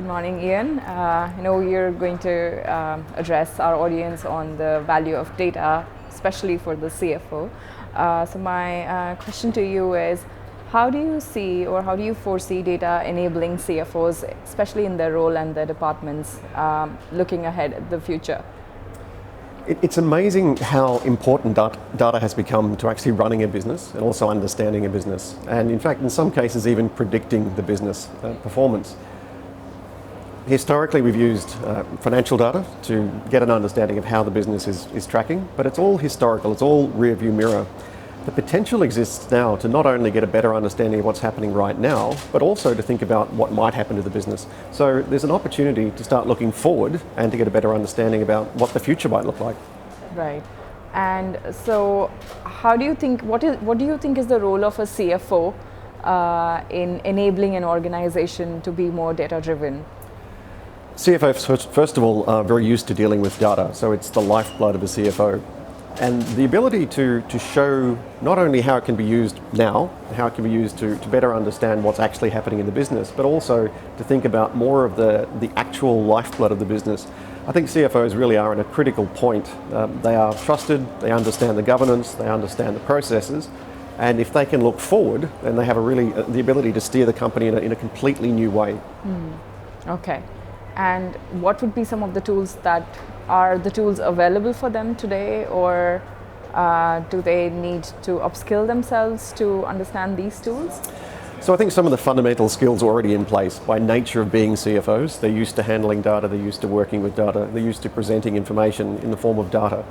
Good morning, Ian. You're going to address our audience on the value of data, especially for the CFO. So my question to you is, how do you see or how do you foresee data enabling CFOs, especially in their role and their departments, looking ahead at the future? It's amazing how important data has become to actually running a business and also understanding a business. And in fact, in some cases, even predicting the business performance. Historically, we've used financial data to get an understanding of how the business is tracking, but it's all historical, it's all rear view mirror. The potential exists now to not only get a better understanding of what's happening right now, but also to think about what might happen to the business. So there's an opportunity to start looking forward and to get a better understanding about what the future might look like. Right. And so how do you think, what do you think is the role of a CFO in enabling an organization to be more data driven? CFOs, first of all, are very used to dealing with data, so it's the lifeblood of a CFO. And the ability to show not only how it can be used now, how it can be used to better understand what's actually happening in the business, but also to think about more of the actual lifeblood of the business. I think CFOs really are at a critical point. They are trusted, they understand the governance, they understand the processes, and if they can look forward, then they have the ability to steer the company in a completely new way. Okay. And what would be some of the tools that are the tools available for them today, or do they need to upskill themselves to understand these tools? So I think some of the fundamental skills are already in place by nature of being CFOs. They're used to handling data, they're used to working with data, they're used to presenting information in the form of data.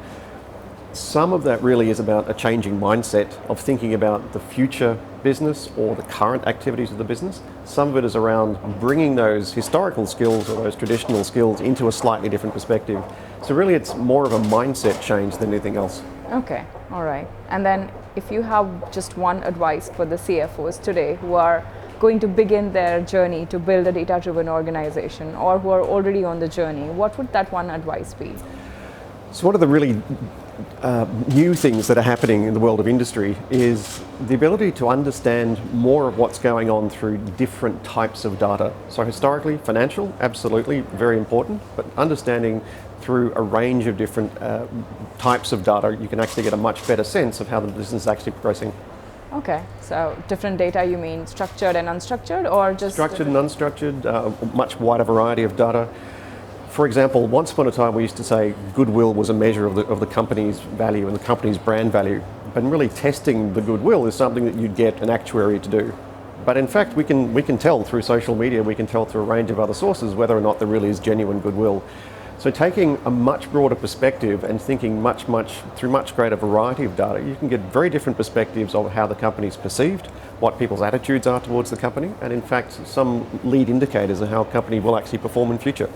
Some of that really is about a changing mindset of thinking about the future business or the current activities of the business. Some of it is around bringing those historical skills or those traditional skills into a slightly different perspective. So really it's more of a mindset change than anything else. Okay, all right. And then if you have just one advice for the CFOs today who are going to begin their journey to build a data-driven organization, or who are already on the journey, what would that one advice be? So one of the really new things that are happening in the world of industry is the ability to understand more of what's going on through different types of data. So historically, financial, absolutely, very important, but understanding through a range of different types of data, you can actually get a much better sense of how the business is actually progressing. Okay, so different data, you mean structured and unstructured, or just? Structured and unstructured, a much wider variety of data. For example, once upon a time we used to say goodwill was a measure of the company's value and the company's brand value. But really testing the goodwill is something that you'd get an actuary to do. But in fact, we can tell through social media, we can tell through a range of other sources whether or not there really is genuine goodwill. So taking a much broader perspective and thinking through much greater variety of data, you can get very different perspectives of how the company is perceived, what people's attitudes are towards the company, and in fact some lead indicators of how a company will actually perform in future.